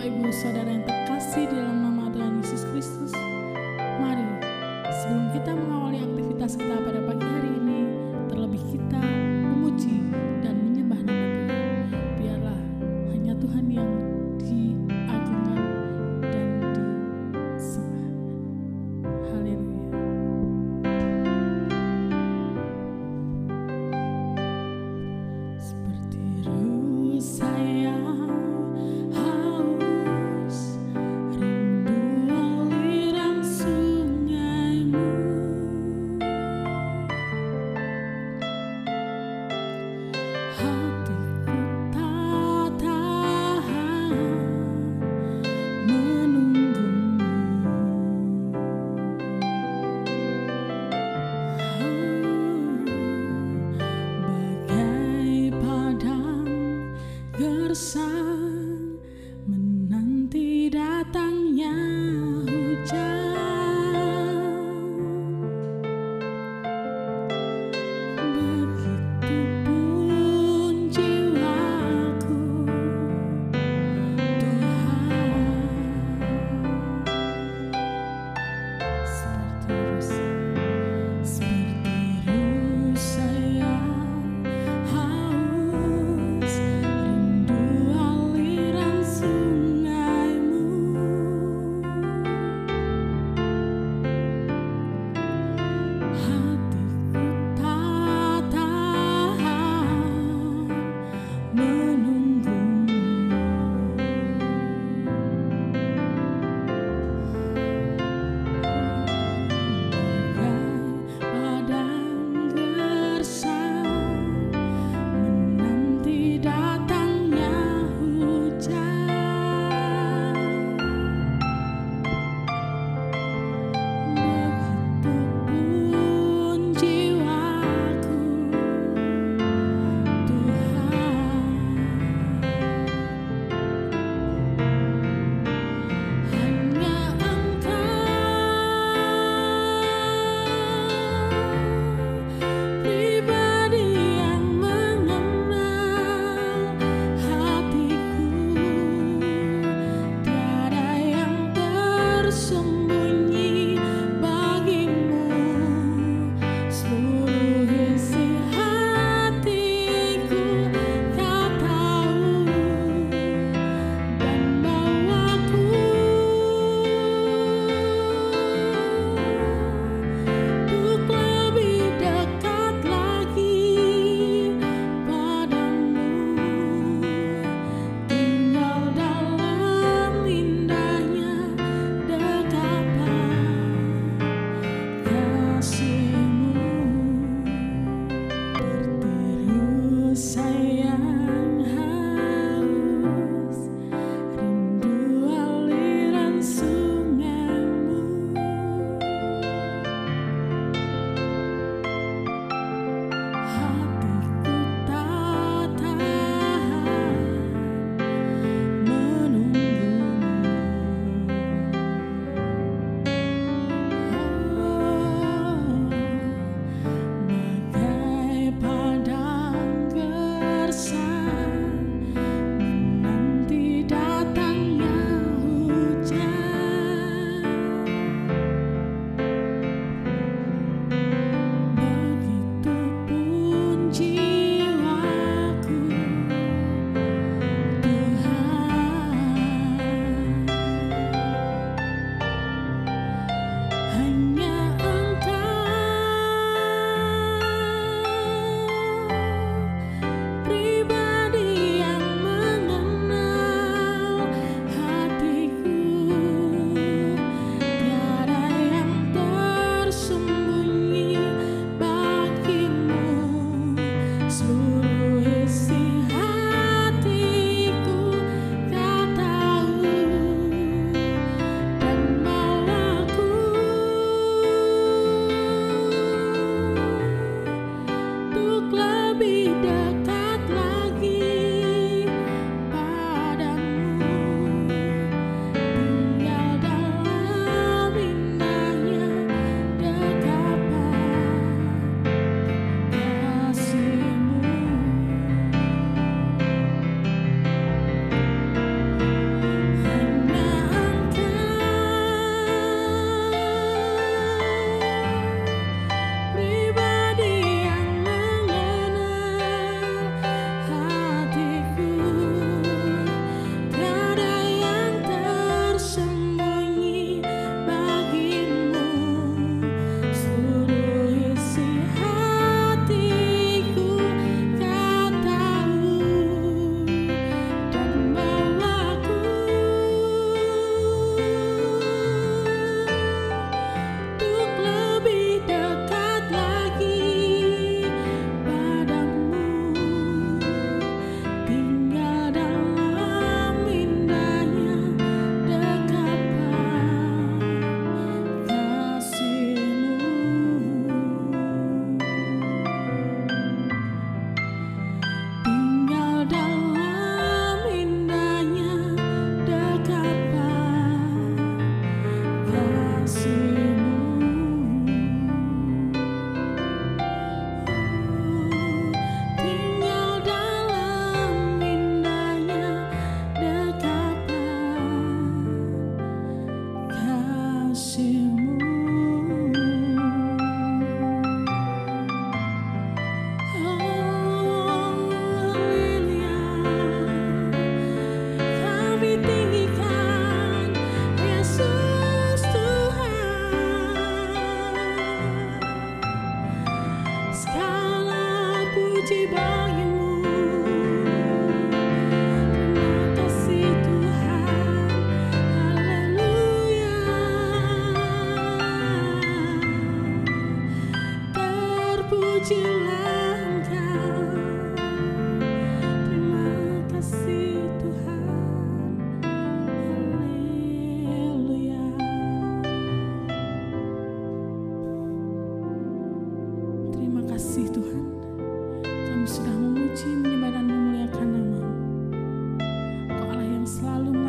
Bapak Ibu Saudara yang terkasih di dalam nama Tuhan Yesus Kristus, mari sebelum kita mengawali aktivitas kita pada pagi hari ini, terlebih kita memuji dan menyembah nama Tuhan. Biarlah hanya Tuhan yang diagungkan dan disembah. Haleluya. Seperti ruh saya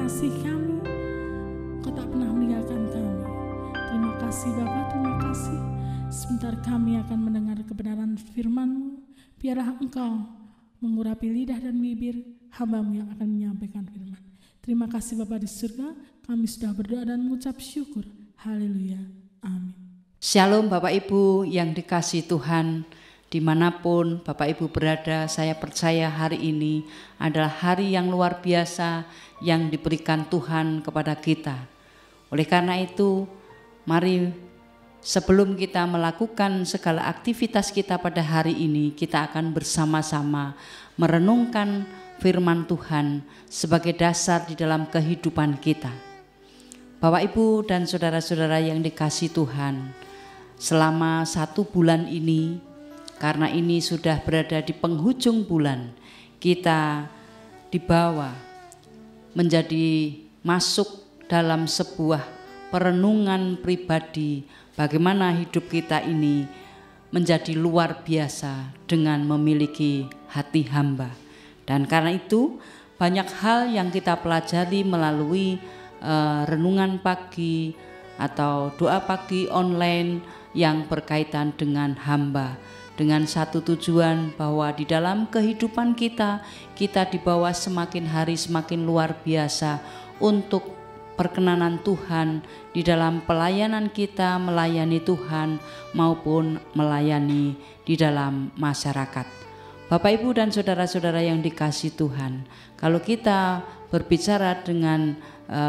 mengasihi kami, Engkau tak pernah meninggalkan kami. Terima kasih Bapa, terima kasih. Sebentar kami akan mendengar kebenaran firman-Mu. Biarlah Engkau mengurapi lidah dan bibir hamba-Mu yang akan menyampaikan firman. Terima kasih Bapa di surga, kami sudah berdoa dan mengucap syukur. Haleluya, amin. Shalom Bapak Ibu yang dikasihi Tuhan, dimanapun Bapak Ibu berada, saya percaya hari ini adalah hari yang luar biasa yang diberikan Tuhan kepada kita. Oleh karena itu, mari sebelum kita melakukan segala aktivitas kita pada hari ini, kita akan bersama-sama merenungkan firman Tuhan sebagai dasar di dalam kehidupan kita. Bapak Ibu dan saudara-saudara yang dikasihi Tuhan, selama 1 bulan ini, karena ini sudah berada di penghujung bulan, kita dibawa menjadi masuk dalam sebuah perenungan pribadi bagaimana hidup kita ini menjadi luar biasa dengan memiliki hati hamba. Dan karena itu banyak hal yang kita pelajari melalui renungan pagi atau doa pagi online yang berkaitan dengan hamba, dengan satu tujuan bahwa di dalam kehidupan kita dibawa semakin hari semakin luar biasa untuk perkenanan Tuhan di dalam pelayanan kita melayani Tuhan maupun melayani di dalam masyarakat. Bapak Ibu dan saudara-saudara yang dikasihi Tuhan, kalau kita berbicara dengan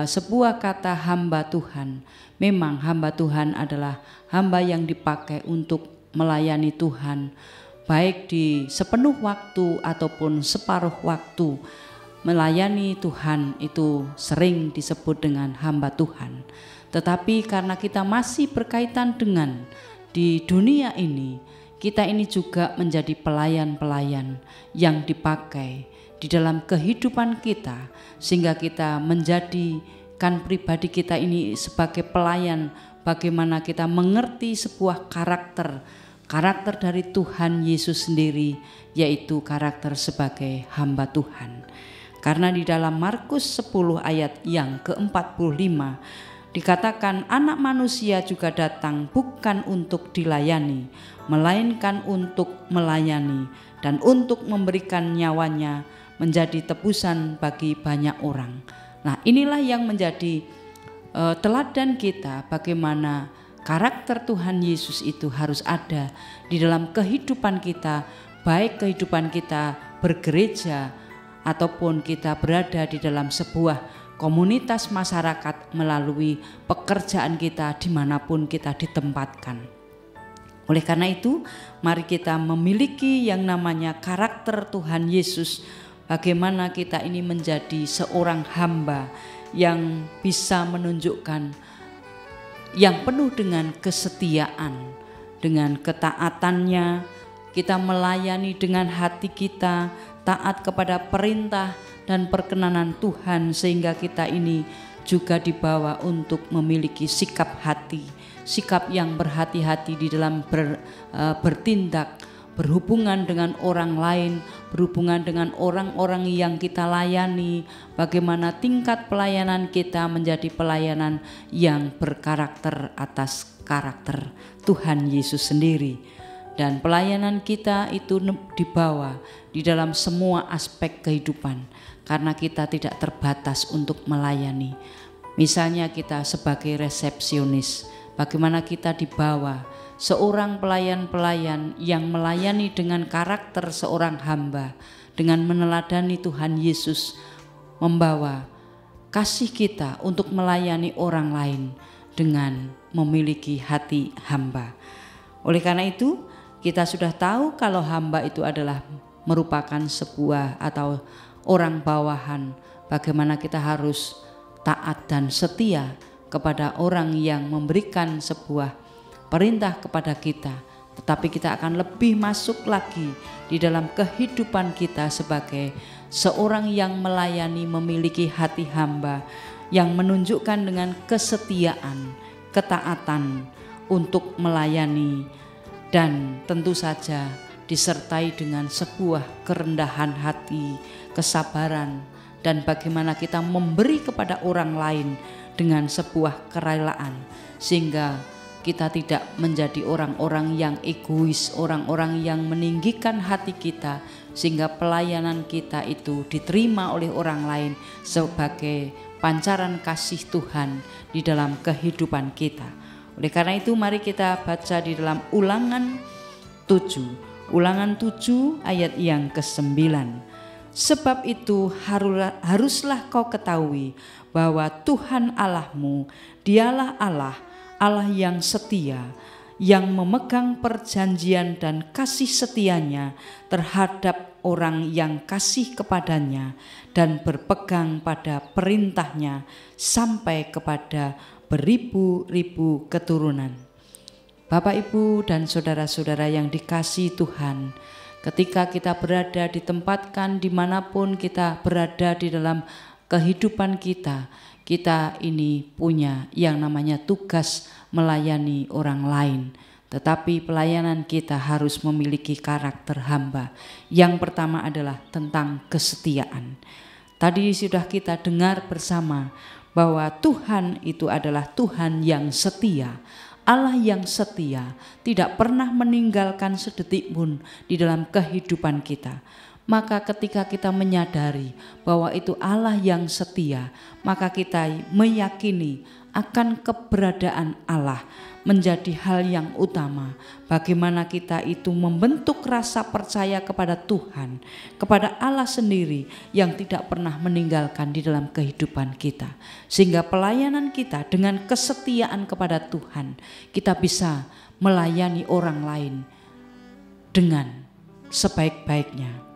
sebuah kata hamba Tuhan, memang hamba Tuhan adalah hamba yang dipakai untuk melayani Tuhan, baik di sepenuh waktu ataupun separuh waktu. Melayani Tuhan itu sering disebut dengan hamba Tuhan. Tetapi karena kita masih berkaitan dengan di dunia ini, kita ini juga menjadi pelayan-pelayan yang dipakai di dalam kehidupan kita, sehingga kita menjadikan pribadi kita ini sebagai pelayan. Bagaimana kita mengerti sebuah karakter dari Tuhan Yesus sendiri, yaitu karakter sebagai hamba Tuhan. Karena di dalam Markus 10 ayat yang ke-45 dikatakan anak manusia juga datang bukan untuk dilayani, melainkan untuk melayani dan untuk memberikan nyawanya menjadi tebusan bagi banyak orang. Nah, inilah yang menjadi teladan kita bagaimana karakter Tuhan Yesus itu harus ada di dalam kehidupan kita, baik kehidupan kita bergereja ataupun kita berada di dalam sebuah komunitas masyarakat melalui pekerjaan kita dimanapun kita ditempatkan. Oleh karena itu, mari kita memiliki yang namanya karakter Tuhan Yesus. Bagaimana kita ini menjadi seorang hamba yang bisa menunjukkan yang penuh dengan kesetiaan, dengan ketaatannya, kita melayani dengan hati kita, taat kepada perintah dan perkenanan Tuhan, sehingga kita ini juga dibawa untuk memiliki sikap hati, sikap yang berhati-hati di dalam bertindak, berhubungan dengan orang lain, berhubungan dengan orang-orang yang kita layani, bagaimana tingkat pelayanan kita menjadi pelayanan yang berkarakter atas karakter Tuhan Yesus sendiri. Dan pelayanan kita itu dibawa di dalam semua aspek kehidupan, karena kita tidak terbatas untuk melayani. Misalnya kita sebagai resepsionis, bagaimana kita dibawa seorang pelayan-pelayan yang melayani dengan karakter seorang hamba, dengan meneladani Tuhan Yesus, membawa kasih kita untuk melayani orang lain dengan memiliki hati hamba. Oleh karena itu, kita sudah tahu kalau hamba itu adalah merupakan sebuah atau orang bawahan, bagaimana kita harus taat dan setia kepada orang yang memberikan sebuah perintah kepada kita. Tetapi kita akan lebih masuk lagi di dalam kehidupan kita sebagai seorang yang melayani, memiliki hati hamba yang menunjukkan dengan kesetiaan, ketaatan untuk melayani, dan tentu saja disertai dengan sebuah kerendahan hati, kesabaran, dan bagaimana kita memberi kepada orang lain dengan sebuah kerelaan, sehingga kita tidak menjadi orang-orang yang egois, orang-orang yang meninggikan hati kita, sehingga pelayanan kita itu diterima oleh orang lain sebagai pancaran kasih Tuhan di dalam kehidupan kita. Oleh karena itu mari kita baca di dalam Ulangan 7 ayat yang ke-9. Sebab itu haruslah kau ketahui bahwa Tuhan Allahmu, dialah Allah yang setia, yang memegang perjanjian dan kasih setianya terhadap orang yang kasih kepadanya dan berpegang pada perintahnya sampai kepada beribu-ribu keturunan. Bapak, Ibu, dan saudara-saudara yang dikasihi Tuhan, ketika kita berada ditempatkan dimanapun kita berada di dalam kehidupan kita, kita ini punya yang namanya tugas melayani orang lain. Tetapi pelayanan kita harus memiliki karakter hamba. Yang pertama adalah tentang kesetiaan. Tadi sudah kita dengar bersama bahwa Tuhan itu adalah Tuhan yang setia. Allah yang setia, tidak pernah meninggalkan sedetik pun di dalam kehidupan kita. Maka ketika kita menyadari bahwa itu Allah yang setia, maka kita meyakini akan keberadaan Allah menjadi hal yang utama. Bagaimana kita itu membentuk rasa percaya kepada Tuhan, kepada Allah sendiri yang tidak pernah meninggalkan di dalam kehidupan kita. Sehingga pelayanan kita dengan kesetiaan kepada Tuhan, kita bisa melayani orang lain dengan sebaik-baiknya.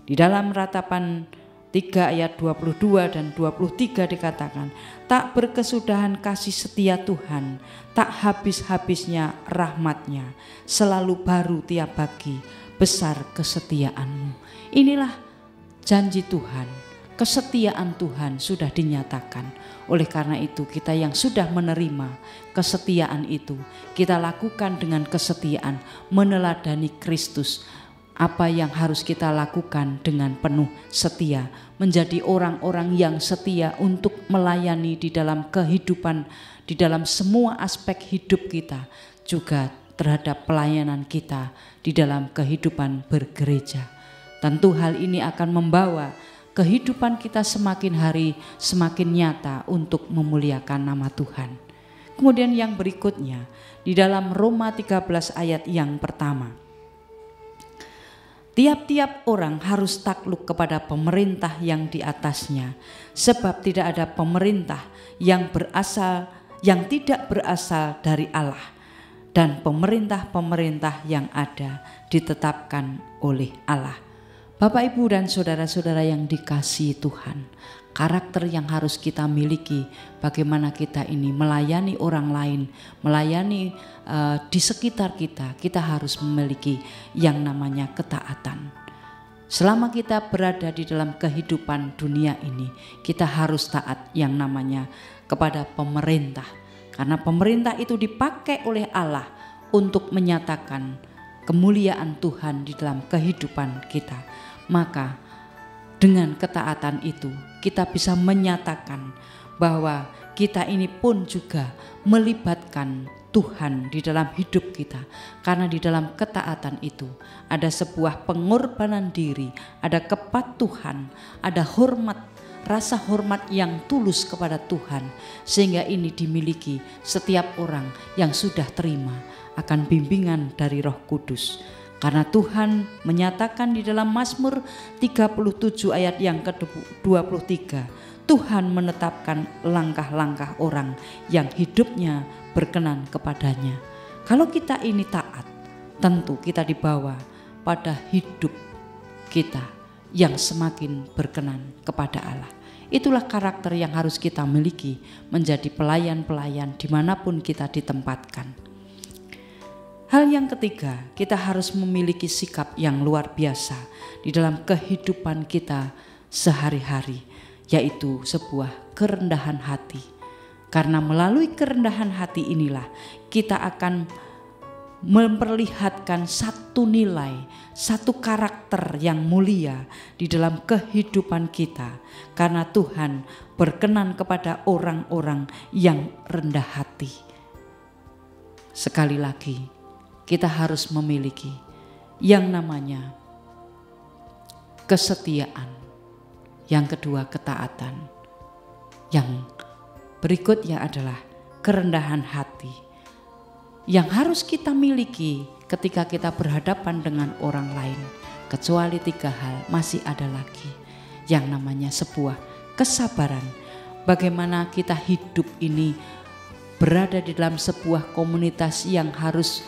Di dalam Ratapan 3 ayat 22 dan 23 dikatakan, tak berkesudahan kasih setia Tuhan, tak habis-habisnya rahmatnya, selalu baru tiap pagi, besar kesetiaanmu. Inilah janji Tuhan, kesetiaan Tuhan sudah dinyatakan. Oleh karena itu kita yang sudah menerima kesetiaan itu, kita lakukan dengan kesetiaan, meneladani Kristus. Apa yang harus kita lakukan dengan penuh setia, menjadi orang-orang yang setia untuk melayani di dalam kehidupan, di dalam semua aspek hidup kita, juga terhadap pelayanan kita di dalam kehidupan bergereja. Tentu hal ini akan membawa kehidupan kita semakin hari semakin nyata untuk memuliakan nama Tuhan. Kemudian yang berikutnya di dalam Roma 13 ayat yang pertama, tiap-tiap orang harus takluk kepada pemerintah yang di atasnya, sebab tidak ada pemerintah yang tidak berasal dari Allah, dan pemerintah-pemerintah yang ada ditetapkan oleh Allah. Bapak, Ibu, dan saudara-saudara yang dikasihi Tuhan, karakter yang harus kita miliki bagaimana kita ini melayani orang lain, melayani di sekitar kita, kita harus memiliki yang namanya ketaatan. Selama kita berada di dalam kehidupan dunia ini, kita harus taat yang namanya kepada pemerintah, karena pemerintah itu dipakai oleh Allah untuk menyatakan kemuliaan Tuhan di dalam kehidupan kita. Maka dengan ketaatan itu kita bisa menyatakan bahwa kita ini pun juga melibatkan Tuhan di dalam hidup kita. Karena di dalam ketaatan itu ada sebuah pengorbanan diri, ada kepatuhan, ada hormat, rasa hormat yang tulus kepada Tuhan. Sehingga ini dimiliki setiap orang yang sudah terima akan bimbingan dari Roh Kudus. Karena Tuhan menyatakan di dalam Mazmur 37 ayat yang ke-23, Tuhan menetapkan langkah-langkah orang yang hidupnya berkenan kepadanya. Kalau kita ini taat, tentu kita dibawa pada hidup kita yang semakin berkenan kepada Allah. Itulah karakter yang harus kita miliki menjadi pelayan-pelayan dimanapun kita ditempatkan. Hal yang ketiga, kita harus memiliki sikap yang luar biasa di dalam kehidupan kita sehari-hari, yaitu sebuah kerendahan hati. Karena melalui kerendahan hati inilah kita akan memperlihatkan satu nilai, satu karakter yang mulia di dalam kehidupan kita, karena Tuhan berkenan kepada orang-orang yang rendah hati. Sekali lagi, kita harus memiliki yang namanya kesetiaan, yang kedua ketaatan, yang berikutnya adalah kerendahan hati yang harus kita miliki ketika kita berhadapan dengan orang lain. Kecuali 3 hal, masih ada lagi yang namanya sebuah kesabaran. Bagaimana kita hidup ini berada di dalam sebuah komunitas yang harus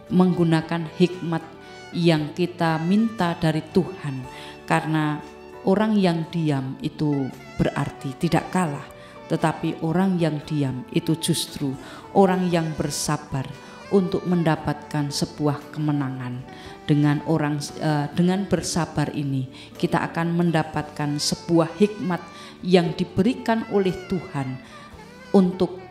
menggunakan hikmat yang kita minta dari Tuhan, karena orang yang diam itu berarti tidak kalah, tetapi orang yang diam itu justru orang yang bersabar untuk mendapatkan sebuah kemenangan. Dengan bersabar ini kita akan mendapatkan sebuah hikmat yang diberikan oleh Tuhan untuk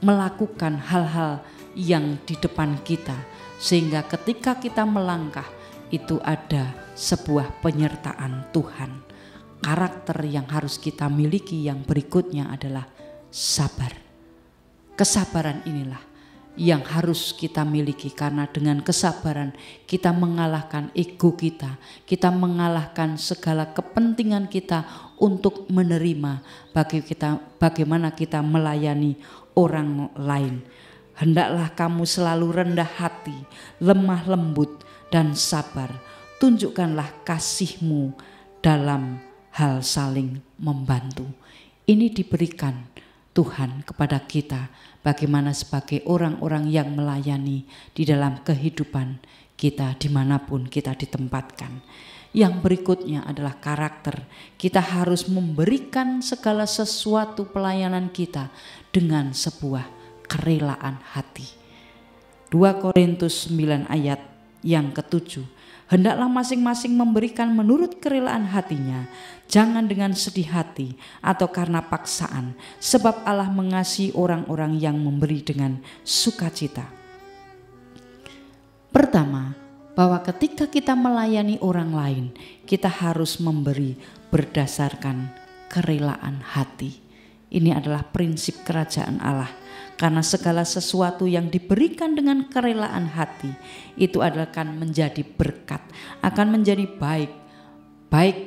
melakukan hal-hal yang di depan kita, sehingga ketika kita melangkah itu ada sebuah penyertaan Tuhan. Karakter yang harus kita miliki yang berikutnya adalah sabar. Kesabaran inilah yang harus kita miliki, karena dengan kesabaran kita mengalahkan ego kita, kita mengalahkan segala kepentingan kita untuk menerima bagaimana kita melayani orang lain. Hendaklah kamu selalu rendah hati, lemah lembut dan sabar. Tunjukkanlah kasih-Mu dalam hal saling membantu. Ini diberikan Tuhan kepada kita, bagaimana sebagai orang-orang yang melayani di dalam kehidupan kita dimanapun kita ditempatkan. Yang berikutnya adalah karakter. Kita harus memberikan segala sesuatu pelayanan kita dengan sebuah kerelaan hati. 2 Korintus 9 ayat yang ke-7. Hendaklah masing-masing memberikan menurut kerelaan hatinya, jangan dengan sedih hati atau karena paksaan, sebab Allah mengasihi orang-orang yang memberi dengan sukacita. Pertama, bahwa ketika kita melayani orang lain, kita harus memberi berdasarkan kerelaan hati. Ini adalah prinsip kerajaan Allah. Karena segala sesuatu yang diberikan dengan kerelaan hati itu akan menjadi berkat, akan menjadi baik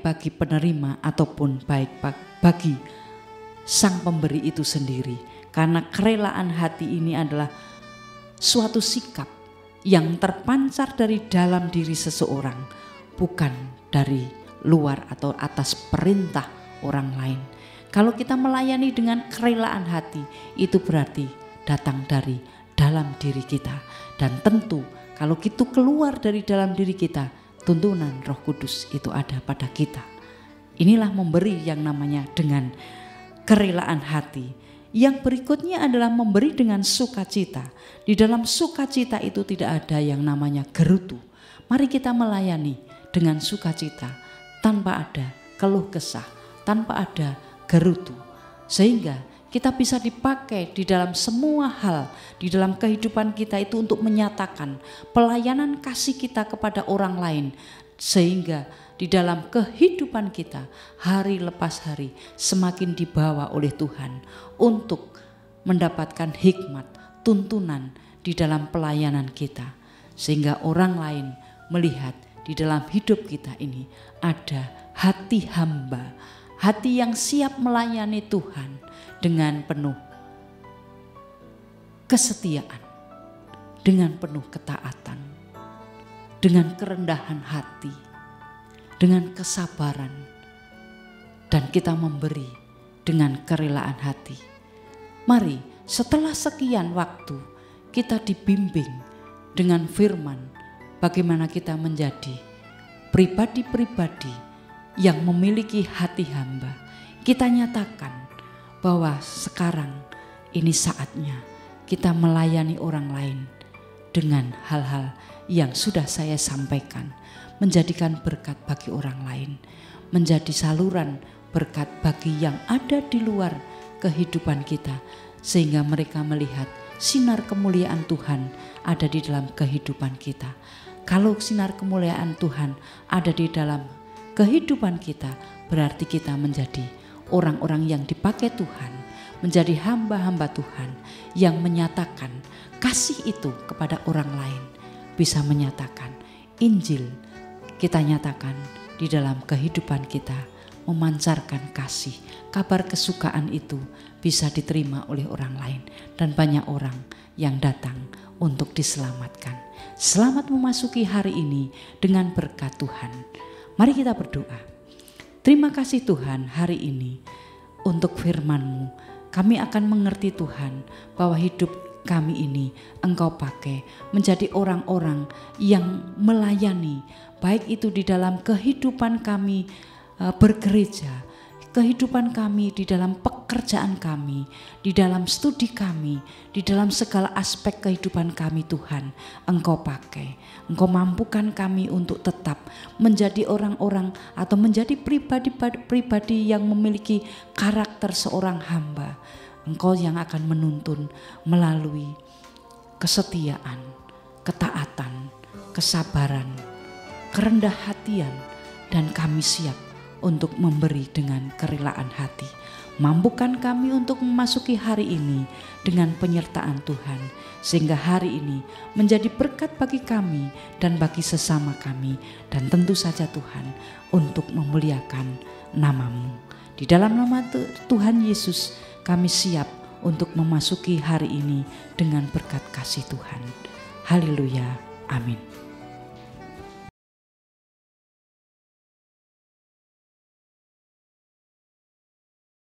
bagi penerima ataupun baik bagi sang pemberi itu sendiri. Karena kerelaan hati ini adalah suatu sikap yang terpancar dari dalam diri seseorang, bukan dari luar atau atas perintah orang lain. Kalau kita melayani dengan kerelaan hati, itu berarti datang dari dalam diri kita. Dan tentu kalau itu keluar dari dalam diri kita, tuntunan Roh Kudus itu ada pada kita. Inilah memberi yang namanya dengan kerelaan hati. Yang berikutnya adalah memberi dengan sukacita. Di dalam sukacita itu tidak ada yang namanya gerutu. Mari kita melayani dengan sukacita, tanpa ada keluh kesah, tanpa ada gerutu, sehingga kita bisa dipakai di dalam semua hal di dalam kehidupan kita itu untuk menyatakan pelayanan kasih kita kepada orang lain, sehingga di dalam kehidupan kita hari lepas hari semakin dibawa oleh Tuhan untuk mendapatkan hikmat, tuntunan di dalam pelayanan kita, sehingga orang lain melihat di dalam hidup kita ini ada hati hamba, hati yang siap melayani Tuhan dengan penuh kesetiaan, dengan penuh ketaatan, dengan kerendahan hati, dengan kesabaran, dan kita memberi dengan kerelaan hati. Mari setelah sekian waktu kita dibimbing dengan firman, bagaimana kita menjadi pribadi-pribadi yang memiliki hati hamba. Kita nyatakan bahwa sekarang ini saatnya kita melayani orang lain dengan hal-hal yang sudah saya sampaikan, menjadikan berkat bagi orang lain, menjadi saluran berkat bagi yang ada di luar kehidupan kita, sehingga mereka melihat sinar kemuliaan Tuhan ada di dalam kehidupan kita. Kalau sinar kemuliaan Tuhan ada di dalam kehidupan kita, berarti kita menjadi orang-orang yang dipakai Tuhan, menjadi hamba-hamba Tuhan yang menyatakan kasih itu kepada orang lain, bisa menyatakan Injil. Kita nyatakan di dalam kehidupan kita, memancarkan kasih, kabar kesukaan itu bisa diterima oleh orang lain, dan banyak orang yang datang untuk diselamatkan. Selamat memasuki hari ini dengan berkat Tuhan. Mari kita berdoa. Terima kasih Tuhan, hari ini untuk firman-Mu. Kami akan mengerti Tuhan bahwa hidup kami ini Engkau pakai menjadi orang-orang yang melayani, baik itu di dalam kehidupan kami bergereja, kehidupan kami di dalam pekerjaan kami, di dalam studi kami, di dalam segala aspek kehidupan kami Tuhan, Engkau pakai. Engkau mampukan kami untuk tetap menjadi orang-orang atau menjadi pribadi yang memiliki karakter seorang hamba. Engkau yang akan menuntun melalui kesetiaan, ketaatan, kesabaran, kerendah hatian, dan kami siap untuk memberi dengan kerelaan hati. Mampukan kami untuk memasuki hari ini dengan penyertaan Tuhan, sehingga hari ini menjadi berkat bagi kami dan bagi sesama kami, dan tentu saja Tuhan untuk memuliakan nama-Mu. Di dalam nama Tuhan Yesus kami siap untuk memasuki hari ini dengan berkat kasih Tuhan. Haleluya, amin.